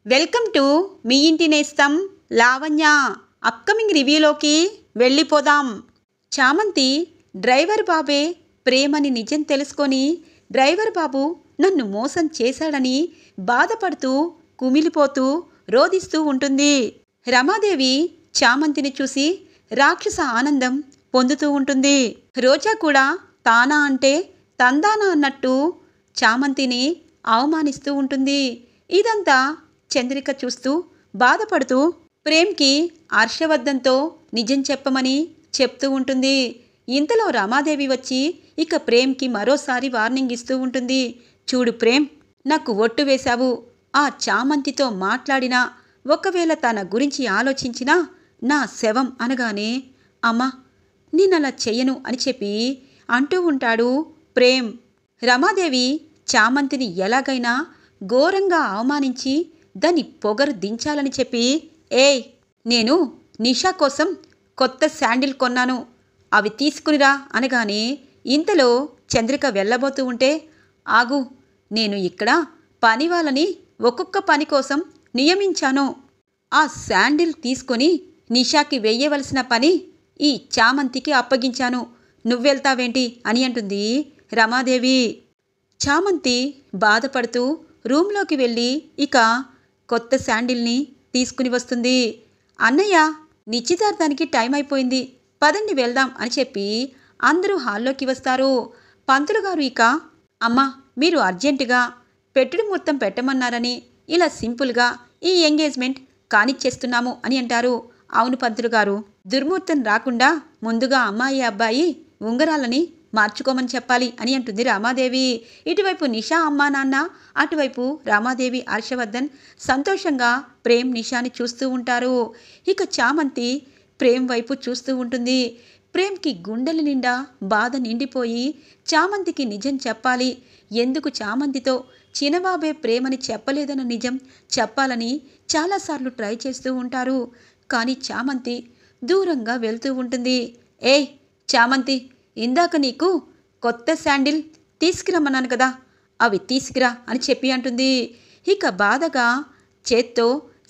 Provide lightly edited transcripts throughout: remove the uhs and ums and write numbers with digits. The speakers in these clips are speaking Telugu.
వెల్కమ్ టు మీ ఇంటి నేస్తం లావణ్య. అప్కమింగ్ రివ్యూలోకి వెళ్ళిపోదాం. చామంతి డ్రైవర్ బాబే ప్రేమని నిజం తెలుసుకొని డ్రైవర్ బాబు నన్ను మోసం చేశాడని బాధపడుతూ కుమిలిపోతూ రోదిస్తూ ఉంటుంది. రమాదేవి చామంతిని చూసి రాక్షస ఆనందం పొందుతూ ఉంటుంది. రోజా కూడా తానా అంటే తందానా అన్నట్టు చామంతిని అవమానిస్తూ ఉంటుంది. ఇదంతా చంద్రిక చూస్తూ బాధపడుతూ ప్రేమ్కి హర్షవర్ధన్తో నిజం చెప్పమని చెప్తూ ఉంటుంది. ఇంతలో రమాదేవి వచ్చి ఇక ప్రేమ్కి మరోసారి వార్నింగ్ ఇస్తూ ఉంటుంది. చూడు ప్రేమ్, నాకు ఒట్టు వేశావు. ఆ చామంతితో మాట్లాడినా, ఒకవేళ తన గురించి ఆలోచించినా నా శవం అనగానే అమ్మా నేనలా చెయ్యను అని చెప్పి అంటూ ఉంటాడు ప్రేమ్. రమాదేవి చామంతిని ఎలాగైనా ఘోరంగా అవమానించి దాని పొగరు దించాలని చెప్పి, ఏయ్ నేను నిషా కోసం కొత్త శాండిల్ కొన్నాను, అవి తీసుకునిరా అనగానే ఇంతలో చంద్రిక వెళ్ళబోతూ ఉంటే, ఆగు, నేను ఇక్కడ పని వాళ్ళని ఒక్కొక్క పని కోసం నియమించాను. ఆ శాండిల్ తీసుకొని నిషాకి వెయ్యవలసిన పని ఈ చామంతికి అప్పగించాను. నువ్వెళ్తావేంటి అని అంటుంది రమాదేవి. చామంతి బాధపడుతూ రూమ్లోకి వెళ్ళి ఇక కొత్త శాండిల్ని తీసుకుని వస్తుంది. అన్నయ్య, నిశ్చితార్థానికి టైం అయిపోయింది, పదండి వెళ్దాం అని చెప్పి అందరూ హాల్లోకి వస్తారు. పంతులు గారు ఇక, అమ్మా మీరు అర్జెంటుగా పెట్టుడు ముహూర్తం పెట్టమన్నారని ఇలా సింపుల్గా ఈ ఎంగేజ్మెంట్ కానిచ్చేస్తున్నాము అని అంటారు. అవును పంతులు గారు, దుర్ముహూర్తం రాకుండా ముందుగా అమ్మాయి అబ్బాయి ఉంగరాలని మార్చుకోమని చెప్పాలి అని అంటుంది రామాదేవి. ఇటువైపు నిషా అమ్మా నాన్న, అటువైపు రామాదేవి హర్షవర్ధన్ సంతోషంగా ప్రేమ్ నిషాని చూస్తూ ఉంటారు. ఇక చామంతి ప్రేమ్ వైపు చూస్తూ ఉంటుంది. ప్రేమ్కి గుండెల నిండా బాధ నిండిపోయి చామంతికి నిజం చెప్పాలి, ఎందుకు చామంతితో చిన్నబాబే ప్రేమని చెప్పలేదన్న నిజం చెప్పాలని చాలాసార్లు ట్రై చేస్తూ ఉంటారు. కానీ చామంతి దూరంగా వెళ్తూ ఉంటుంది. ఏయ్ చామంతి, ఇందాక నీకు కొత్త శాండిల్ తీసుకురమ్మన్నాను కదా, అవి తీసుకురా అని చెప్పి అంటుంది. ఇక బాధగా చేత్తో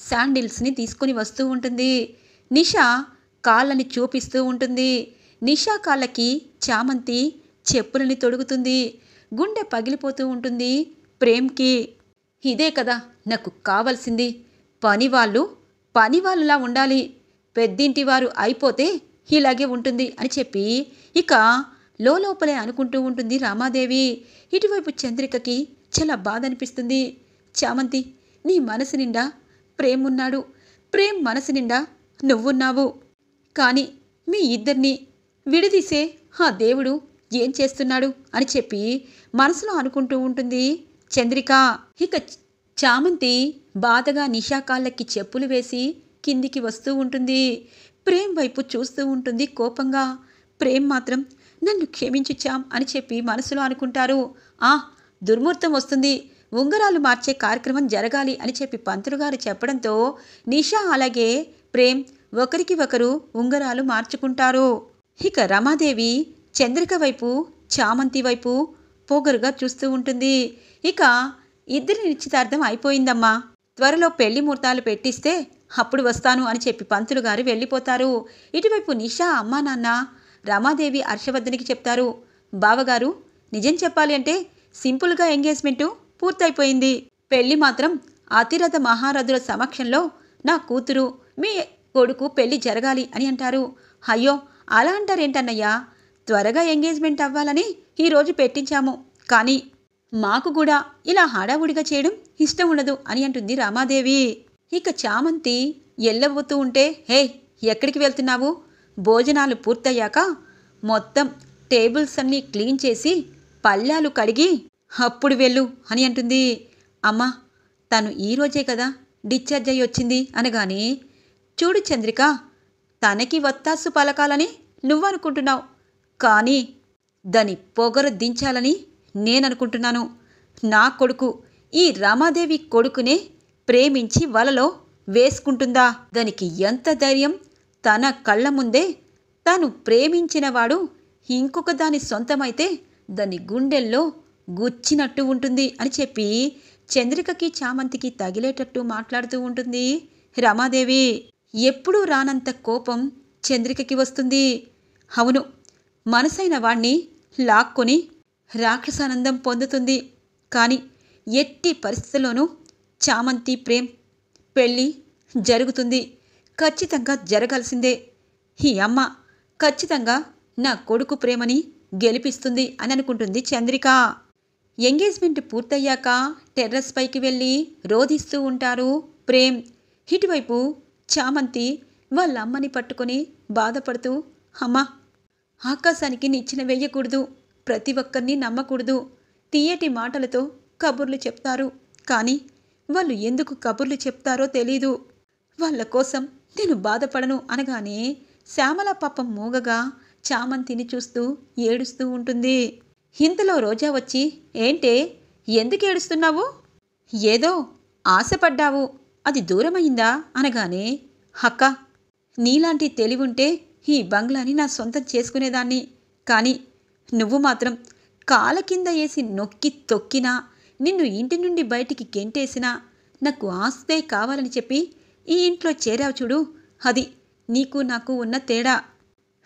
శాండిల్స్ని తీసుకుని వస్తూ ఉంటుంది. నిషా కాళ్ళని చూపిస్తూ ఉంటుంది. నిషా కాళ్ళకి చామంతి చెప్పులని తొడుగుతుంది. గుండె పగిలిపోతూ ఉంటుంది ప్రేమ్కి. ఇదే కదా నాకు కావాల్సింది, పనివాళ్ళులా ఉండాలి, పెద్దింటివారు అయిపోతే ఇలాగే ఉంటుంది అని చెప్పి ఇక లోపలే అనుకుంటూ ఉంటుంది రామాదేవి. ఇటువైపు చంద్రికకి చాలా బాధ అనిపిస్తుంది. చామంతి, నీ మనసు నిండా ప్రేమ్ ఉన్నాడు, ప్రేమ్ మనసు నిండా నువ్వున్నావు, కానీ మీ ఇద్దరిని విడదీసే ఆ దేవుడు ఏం చేస్తున్నాడు అని చెప్పి మనసులో అనుకుంటూ ఉంటుంది చంద్రిక. ఇక చామంతి బాధగా నిషా కాళ్ళకి చెప్పులు వేసి కిందికి వస్తూ ఉంటుంది. ప్రేమ్ వైపు చూస్తూ ఉంటుంది కోపంగా. ప్రేమ్ మాత్రం నన్ను క్షమించు చామ్ అని చెప్పి మనసులో అనుకుంటారు. దుర్ముహూర్తం వస్తుంది, ఉంగరాలు మార్చే కార్యక్రమం జరగాలి అని చెప్పి పంతులు గారు చెప్పడంతో నిషా అలాగే ప్రేమ్ ఒకరికి ఒకరు ఉంగరాలు మార్చుకుంటారు. ఇక రమాదేవి చంద్రిక వైపు చామంతి వైపు పొగరుగా చూస్తూ ఉంటుంది. ఇక ఇద్దరి నిశ్చితార్థం అయిపోయిందమ్మా, త్వరలో పెళ్లి ముహూర్తాలు పెట్టిస్తే అప్పుడు వస్తాను అని చెప్పి పంతులు గారు వెళ్ళిపోతారు. ఇటువైపు నిషా అమ్మా నాన్న రమాదేవి హర్షవర్ధన్కి చెప్తారు. బావగారు, నిజం చెప్పాలి అంటే సింపుల్గా ఎంగేజ్మెంటు పూర్తయిపోయింది, పెళ్లి మాత్రం అతిరథ మహారథుల సమక్షంలో నా కూతురు మీ కొడుకు పెళ్లి జరగాలి అని అంటారు. అయ్యో అలా అంటారేంటన్నయ్యా, త్వరగా ఎంగేజ్మెంట్ అవ్వాలని ఈరోజు పెట్టించాము, కానీ మాకు కూడా ఇలా హడావుడిగా చేయడం ఇష్టం ఉండదు అని అంటుంది రామాదేవి. ఇక చామంతి ఎల్లబోతూ ఉంటే, హే ఎక్కడికి వెళ్తున్నావు, భోజనాలు పూర్తయ్యాక మొత్తం టేబుల్స్ అన్నీ క్లీన్ చేసి పళ్ళాలు కడిగి అప్పుడు వెళ్ళు అని అంటుంది. అమ్మా తను ఈరోజే కదా డిశ్చార్జ్ అయ్యి వచ్చింది అనగానే, చూడు చంద్రిక, తనకి వత్తాసు పలకాలని నువ్వనుకుంటున్నావు, కానీ దాని పొగరు దించాలని నేననుకుంటున్నాను. నా కొడుకు ఈ రమాదేవి కొడుకునే ప్రేమించి వలలో వేసుకుంటుందా? దానికి ఎంత ధైర్యం, తన కళ్ళ ముందే తను ప్రేమించినవాడు ఇంకొక దాని సొంతమైతే దాని గుండెల్లో గుచ్చినట్టు ఉంటుంది అని చెప్పి చంద్రికకి చామంతికి తగిలేటట్టు మాట్లాడుతూ ఉంటుంది రమాదేవి. ఎప్పుడూ రానంత కోపం చంద్రికకి వస్తుంది. అవును, మనసైన వాణ్ణి లాక్కొని రాక్షసానందం పొందుతుంది. కానీ ఎట్టి పరిస్థితుల్లోనూ చామంతి ప్రేమ్ పెళ్ళి జరుగుతుంది. ఖచ్చితంగా జరగాల్సిందే. ఈ అమ్మ ఖచ్చితంగా నా కొడుకు ప్రేమని గెలిపిస్తుంది అని అనుకుంటుంది చంద్రిక. ఎంగేజ్మెంట్ పూర్తయ్యాక టెర్రస్ పైకి వెళ్ళి రోధిస్తూ ఉంటారు ప్రేమ్. ఇటువైపు చామంతి వాళ్ళ అమ్మని పట్టుకొని బాధపడుతూ, అమ్మా, ఆకాశానికి నిచ్చెన వేయకూడదు, ప్రతి ఒక్కరిని నమ్మకూడదు. తీయటి మాటలతో కబుర్లు చెప్తారు, కానీ వాళ్ళు ఎందుకు కబుర్లు చెప్తారో తెలీదు. వాళ్ళ కోసం నేను బాధపడను అనగానే శ్యామల పాపం మూగగా చామంతిని చూస్తూ ఏడుస్తూ ఉంటుంది. ఇంతలో రోజా వచ్చి, ఏంటే, ఎందుకు ఏడుస్తున్నావు? ఏదో ఆశపడ్డావు, అది దూరమైందా అనగానే, అక్క, నీలాంటి తెలివుంటే ఈ బంగ్లాని నా సొంతం చేసుకునేదాన్ని. కానీ నువ్వు మాత్రం కాళ్ళ కింద వేసి నొక్కి తొక్కినా, నిన్ను ఇంటి నుండి బయటికి గెంటేసినా నాకు ఆస్తే కావాలని చెప్పి ఈ ఇంట్లో చేరావు చూడు, అది నీకు నాకు ఉన్న తేడా.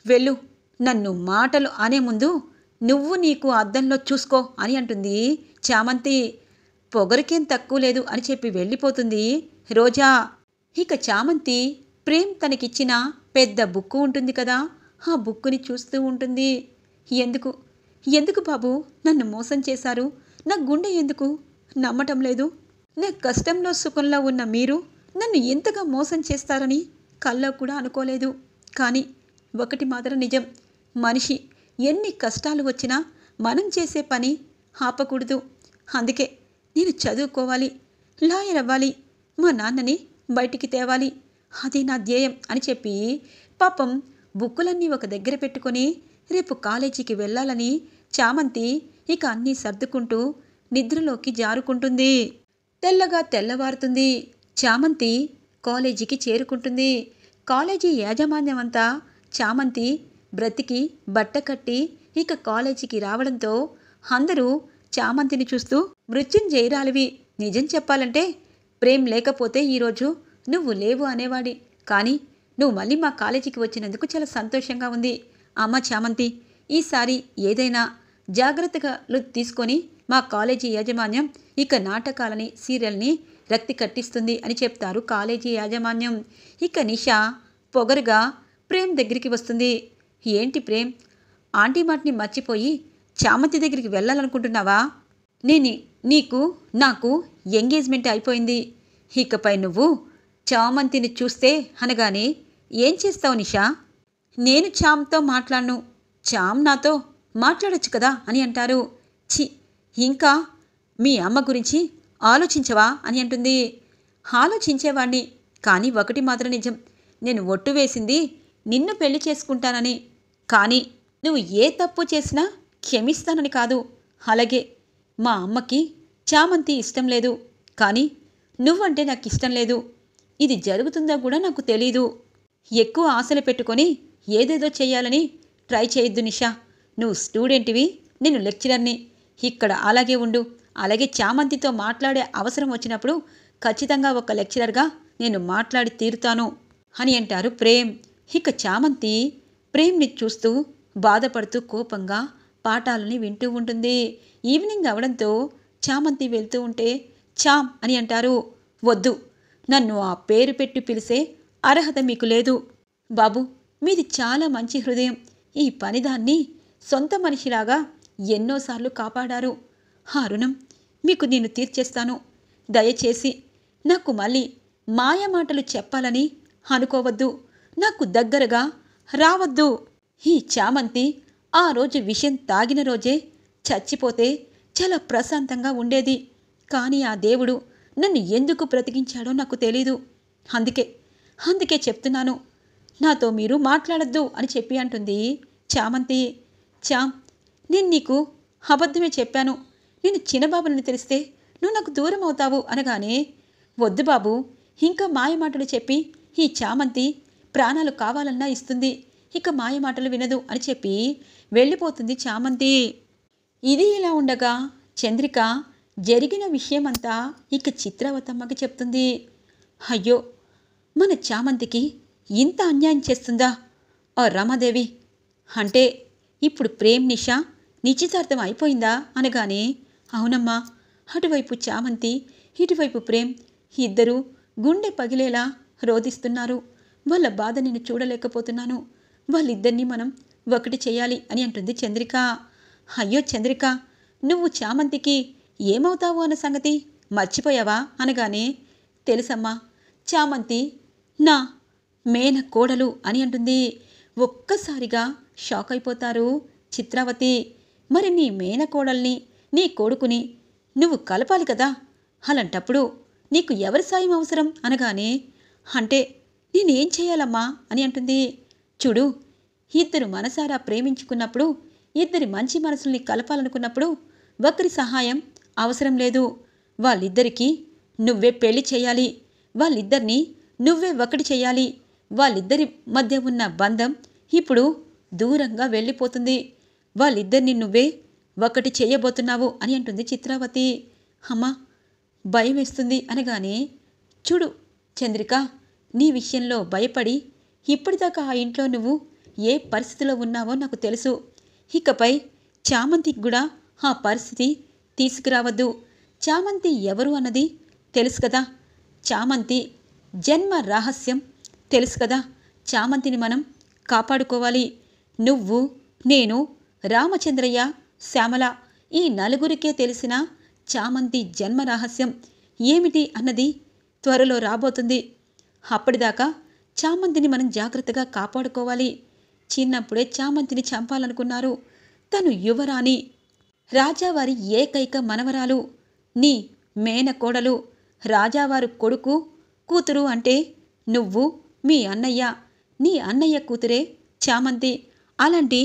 వెళ్ళు, నన్ను మాటలు అనే ముందు నువ్వు నీకు అద్దంలో చూసుకో అని అంటుంది చామంతి. పొగరికేం తక్కువ లేదు అని చెప్పి వెళ్ళిపోతుంది రోజా. ఇక చామంతి ప్రేమ్ తనకిచ్చిన పెద్ద బుక్కు ఉంటుంది కదా, ఆ బుక్కుని చూస్తూ ఉంటుంది. ఎందుకు ఎందుకు బాబు నన్ను మోసం చేశారు? నా గుండె ఎందుకు నమ్మటం లేదు? నా కష్టంలో సుఖంలో ఉన్న మీరు నన్ను ఎంతగా మోసం చేస్తారని కల్లో కూడా అనుకోలేదు. కానీ ఒకటి మాత్రం నిజం, మనిషి ఎన్ని కష్టాలు వచ్చినా మనం చేసే పని ఆపకూడదు. అందుకే నేను చదువుకోవాలి, లాయర్ అవ్వాలి, మా నాన్నని బయటికి తేవాలి, అది నా ధ్యేయం అని చెప్పి పాపం బుక్కులన్నీ ఒక దగ్గర పెట్టుకొని రేపు కాలేజీకి వెళ్ళాలని చామంతి ఇక అన్నీ సర్దుకుంటూ నిద్రలోకి జారుకుంటుంది. తెల్లగా తెల్లవారుతుంది. చామంతి కాలేజీకి చేరుకుంటుంది. కాలేజీ యాజమాన్యం అంతా చామంతి బ్రతికి బట్ట కట్టి ఇక కాలేజీకి రావడంతో అందరూ చామంతిని చూస్తూ, మృత్యుంజయరాలివి, నిజం చెప్పాలంటే ప్రేమ్ లేకపోతే ఈరోజు నువ్వు లేవు అనేవాడి. కానీ నువ్వు మళ్ళీ మా కాలేజీకి వచ్చినందుకు చాలా సంతోషంగా ఉంది. అమ్మ చామంతి, ఈసారి ఏదైనా జాగ్రత్తగా తీసుకొని మా కాలేజీ యాజమాన్యం ఇక నాటకాలని సీరియల్ని రక్తి కట్టిస్తుంది అని చెప్తారు కాలేజీ యాజమాన్యం. ఇక నిషా పొగరుగా ప్రేమ్ దగ్గరికి వస్తుంది. ఏంటి ప్రేమ్, ఆంటీ మాటని మర్చిపోయి చామంతి దగ్గరికి వెళ్ళాలనుకుంటున్నావా? నీకు నాకు ఎంగేజ్మెంట్ అయిపోయింది. ఇకపై నువ్వు చామంతిని చూస్తే అనగానే, ఏం చేస్తావు నిషా? నేను చామ్తో మాట్లాడను, చామ్ నాతో మాట్లాడొచ్చు కదా అని అంటారు. ఛీ, ఇంకా మీ అమ్మ గురించి ఆలోచించవా అని అంటుంది. ఆలోచించేవాణ్ణి, కానీ ఒకటి మాత్రం నిజం, నేను ఒట్టు వేసింది నిన్ను పెళ్లి చేసుకుంటానని. కానీ నువ్వు ఏ తప్పు చేసినా క్షమిస్తానని కాదు. అలాగే మా అమ్మకి చామంతి ఇష్టం లేదు, కానీ నువ్వంటే నాకు ఇష్టం లేదు. ఇది జరుగుతుందో కూడా నాకు తెలీదు. ఎక్కువ ఆశలు పెట్టుకొని ఏదేదో చెయ్యాలని ట్రై చేయొద్దు నిషా. నువ్వు స్టూడెంట్వి, నేను లెక్చరర్ని. ఇక్కడ అలాగే ఉండు. అలాగే చామంతితో మాట్లాడే అవసరం వచ్చినప్పుడు ఖచ్చితంగా ఒక లెక్చరర్గా నేను మాట్లాడి తీరుతాను అని అంటారు ప్రేమ్. ఇక చామంతి ప్రేమ్ని చూస్తూ బాధపడుతూ కోపంగా పాఠాలని వింటూ ఉంటుంది. ఈవినింగ్ అవడంతో చామంతి వెళ్తూ ఉంటే చామ్ అని అంటారు. వద్దు, నన్ను ఆ పేరు పెట్టి పిలిచే అర్హత మీకు లేదు. బాబు, మీది చాలా మంచి హృదయం. ఈ పనిదాన్ని సొంత మనిషిలాగా ఎన్నోసార్లు కాపాడారు. ఆ రుణం మీకు నేను తీర్చేస్తాను. దయచేసి నాకు మళ్ళీ మాయమాటలు చెప్పాలని అనుకోవద్దు. నాకు దగ్గరగా రావద్దు. ఈ చామంతి ఆ రోజు విషం తాగిన రోజే చచ్చిపోతే చాలా ప్రశాంతంగా ఉండేది. కానీ ఆ దేవుడు నన్ను ఎందుకు బ్రతికించాడో నాకు తెలీదు. అందుకే చెప్తున్నాను, నాతో మీరు మాట్లాడద్దు అని చెప్పి అంటుంది చామంతి. చామ్, నేను నీకు అబద్ధమే చెప్పాను. నేను చిన్నబాబుని తెలిస్తే నువ్వు నాకు దూరం అవుతావు అనగానే, వద్దు బాబు, ఇంకా మాయమాటలు చెప్పి ఈ చామంతి ప్రాణాలు కావాలన్నా ఇస్తుంది, ఇక మాయమాటలు వినదు అని చెప్పి వెళ్ళిపోతుంది చామంతి. ఇది ఇలా ఉండగా చంద్రిక జరిగిన విషయమంతా ఇక చిత్రావతమ్మకి చెప్తుంది. అయ్యో, మన చామంతికి ఇంత అన్యాయం చేస్తుందా ఆ రమాదేవి? అంటే ఇప్పుడు ప్రేమ్ నిషా నిశ్చితార్థం అయిపోయిందా అనగానే, అవునమ్మా, అటువైపు చామంతి, ఇటువైపు ప్రేమ్ ఇద్దరూ గుండె పగిలేలా రోధిస్తున్నారు. వాళ్ళ బాధ నేను చూడలేకపోతున్నాను. వాళ్ళిద్దరినీ మనం ఒకటి చేయాలి అని అంటుంది చంద్రిక. అయ్యో చంద్రిక, నువ్వు చామంతికి ఏమవుతావు అన్న సంగతి మర్చిపోయావా అనగానే, తెలుసమ్మా, చామంతి నా మేన కోడలు అని అంటుంది. ఒక్కసారిగా షాక్ అయిపోతారు చిత్రావతి. మరి నీ మేనకోడల్ని, నీ కొడుకుని నువ్వు కలపాలి కదా, అలాంటప్పుడు నీకు ఎవరి సాయం అవసరం అనగానే, అంటే నేనేం చేయాలమ్మా అని అంటుంది. చూడు, ఇద్దరు మనసారా ప్రేమించుకున్నప్పుడు, ఇద్దరి మంచి మనసుల్ని కలపాలనుకున్నప్పుడు ఒకరి సహాయం అవసరం లేదు. వాళ్ళిద్దరికీ నువ్వే పెళ్లి చేయాలి. వాళ్ళిద్దరినీ నువ్వే ఒకటి చేయాలి. వాళ్ళిద్దరి మధ్య ఉన్న బంధం ఇప్పుడు దూరంగా వెళ్ళిపోతుంది. వాళ్ళిద్దరిని నువ్వే ఒకటి చేయబోతున్నావు అని అంటుంది చిత్రావతి. అమ్మా, భయం వేస్తుంది అనగానే, చూడు చంద్రిక, నీ విషయంలో భయపడి ఇప్పటిదాకా ఆ ఇంట్లో నువ్వు ఏ పరిస్థితిలో ఉన్నావో నాకు తెలుసు. ఇకపై చామంతికి కూడా ఆ పరిస్థితి తీసుకురావద్దు. చామంతి ఎవరు అన్నది తెలుసు కదా, చామంతి జన్మ రహస్యం తెలుసు కదా, చామంతిని మనం కాపాడుకోవాలి. నువ్వు, నేను, రామచంద్రయ్య, శ్యామల ఈ నలుగురికే తెలిసిన చామంతి జన్మ రహస్యం ఏమిటి అన్నది త్వరలో రాబోతుంది. అప్పటిదాకా చామంతిని మనం జాగ్రత్తగా కాపాడుకోవాలి. చిన్నప్పుడే చామంతిని చంపాలనుకున్నారు. తను యువరాణి, రాజావారి ఏకైక మనవరాలు, నీ మేనకోడలు, రాజావారు కొడుకు కూతురు అంటే నువ్వు, మీ అన్నయ్య, నీ అన్నయ్య కూతురే చామంతి. అలాంటి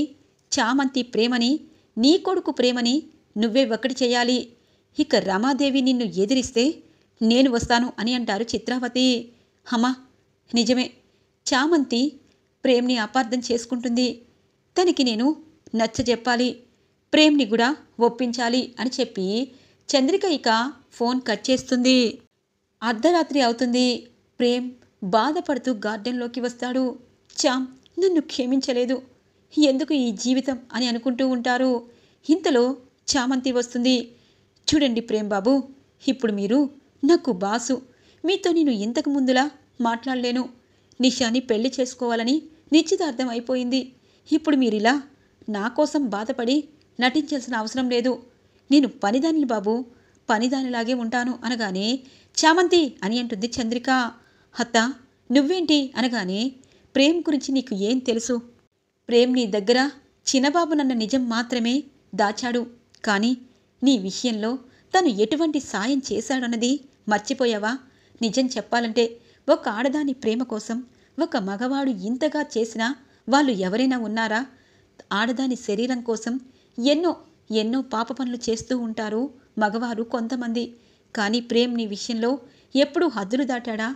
చామంతి ప్రేమని, నీ కొడుకు ప్రేమని నువ్వే ఒకటి చేయాలి. ఇక రమాదేవి నిన్ను ఎదిరిస్తే నేను వస్తాను అని అంటారు చిత్రావతి. అమ్మా, నిజమే, చామంతి ప్రేమ్ని అపార్థం చేసుకుంటుంది. తనకి నేను నచ్చజెప్పాలి, ప్రేమ్ని కూడా ఒప్పించాలి అని చెప్పి చంద్రిక ఇక ఫోన్ కట్ చేస్తుంది. అర్ధరాత్రి అవుతుంది. ప్రేమ్ బాధపడుతూ గార్డెన్లోకి వస్తాడు. చామ్ నన్ను క్షమించలేదు, ఎందుకు ఈ జీవితం అని అనుకుంటూ ఉంటారు. ఇంతలో చామంతి వస్తుంది. చూడండి ప్రేమ్ బాబు, ఇప్పుడు మీరు నాకు బాసు. మీతో నేను ఇంతకు ముందులా మాట్లాడలేను. నిషాని పెళ్లి చేసుకోవాలని నిశ్చితార్థం అయిపోయింది. ఇప్పుడు మీరిలా నా కోసం బాధపడి నటించాల్సిన అవసరం లేదు. నేను పనిదానిని బాబు, పనిదానిలాగే ఉంటాను అనగానే, చామంతి అని అంటుంది చంద్రిక. అత్త, నువ్వేంటి అనగానే, ప్రేమ్ గురించి నీకు ఏం తెలుసు? ప్రేమ్ నీ దగ్గర చిన్నబాబునన్న నిజం మాత్రమే దాచాడు. కానీ నీ విషయంలో తను ఎటువంటి సాయం చేశాడన్నది మర్చిపోయావా? నిజం చెప్పాలంటే ఒక ఆడదాని ప్రేమ కోసం ఒక మగవాడు ఇంతగా చేసినా వాళ్ళు ఎవరైనా ఉన్నారా? ఆడదాని శరీరం కోసం ఎన్నో ఎన్నో పాప పనులు చేస్తూ ఉంటారు మగవారు కొంతమంది. కానీ ప్రేమ్ నీ విషయంలో ఎప్పుడూ హద్దులు దాటాడా?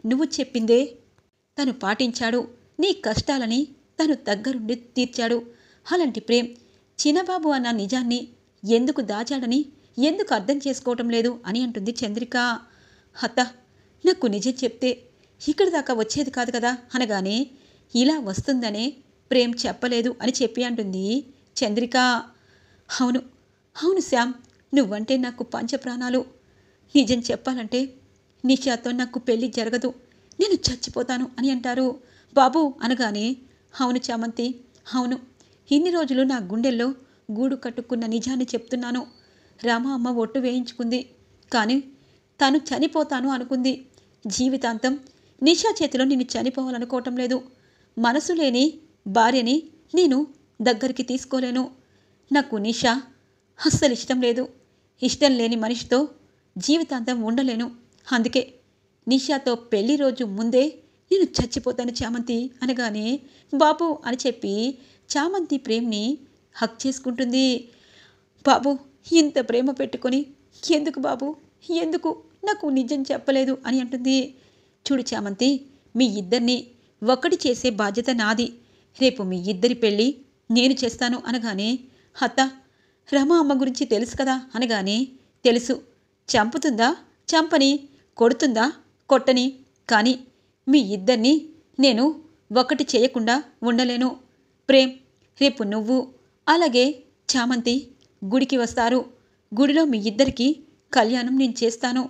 నువ్వు చెప్పిందే తను పాటించాడు. నీ కష్టాలని తను దగ్గరుండి తీర్చాడు. అలాంటి ప్రేమ్ చిన్నబాబు అన్న నిజాన్ని ఎందుకు దాచాడని ఎందుకు అర్థం చేసుకోవటం లేదు అని అంటుంది చంద్రిక. అత్త, నాకు నిజం చెప్తే ఇక్కడి దాకా వచ్చేది కాదు కదా అనగానే, ఇలా వస్తుందనే ప్రేమ్ చెప్పలేదు అని చెప్పి అంటుంది చంద్రిక. అవును అవును శ్యామ్, నువ్వంటే నాకు పంచప్రాణాలు. నిజం చెప్పాలంటే నిషాతో నాకు పెళ్లి జరగదు, నేను చచ్చిపోతాను అని అంటారు. బాబు అనగానే, అవును చామంతి, అవును, ఇన్ని రోజులు నా గుండెల్లో గూడు కట్టుకున్న నిజాన్ని చెప్తున్నాను. రామ అమ్మ ఒట్టు వేయించుకుంది, కానీ తను చనిపోతాను అనుకుంది. జీవితాంతం నిషా చేతిలో నేను చనిపోవాలనుకోవటం లేదు. మనసు లేని భార్యని నేను దగ్గరికి తీసుకోలేను. నాకు నిషా అస్సలు ఇష్టం లేదు. ఇష్టం లేని మనిషితో జీవితాంతం ఉండలేను. అందుకే నిషాతో పెళ్లి రోజు ముందే నేను చచ్చిపోతాను చామంతి అనగానే, బాబు అని చెప్పి చామంతి ప్రేమ్ని హక్ చేసుకుంటుంది. బాబు, ఇంత ప్రేమ పెట్టుకొని ఎందుకు బాబు, ఎందుకు నాకు నిజం చెప్పలేదు అని అంటుంది. చూడు చామంతి, మీ ఇద్దరిని ఒకటి చేసే బాధ్యత నాది. రేపు మీ ఇద్దరి పెళ్ళి నేను చేస్తాను అనగానే, అత్త, రమ అమ్మ గురించి తెలుసు కదా అనగానే, తెలుసు, చంపుతుందా చంపని, కొడుతుందా కొట్టని, కానీ మీ ఇద్దరినీ నేను ఒకటి చేయకుండా ఉండలేను. ప్రేమ్, రేపు నువ్వు అలాగే చామంతి గుడికి వస్తారు. గుడిలో మీ ఇద్దరికీ కళ్యాణం నేను చేస్తాను.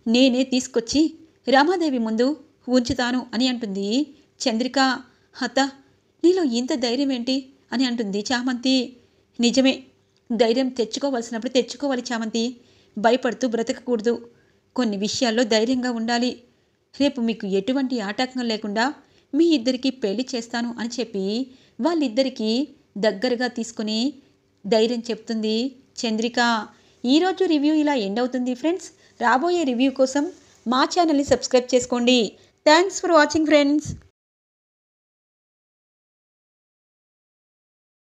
నేనే తీసుకొచ్చి రామాదేవి ముందు ఉంచుతాను అని అంటుంది చంద్రిక. అత్త, నీలో ఇంత ధైర్యం ఏంటి అని అంటుంది చామంతి. నిజమే, ధైర్యం తెచ్చుకోవాల్సినప్పుడు తెచ్చుకోవాలి చామంతి. భయపడుతూ బ్రతకకూడదు. కొన్ని విషయాల్లో ధైర్యంగా ఉండాలి. రేపు మీకు ఎటువంటి ఆటంకం లేకుండా మీ ఇద్దరికీ పెళ్లి చేస్తాను అని చెప్పి వాళ్ళిద్దరికీ దగ్గరగా తీసుకుని ధైర్యం చెప్తుంది చంద్రిక. ఈరోజు రివ్యూ ఇలా ఎండ్ అవుతుంది ఫ్రెండ్స్. రాబోయే రివ్యూ కోసం మా ఛానల్ని సబ్స్క్రైబ్ చేసుకోండి. Thanks for watching friends.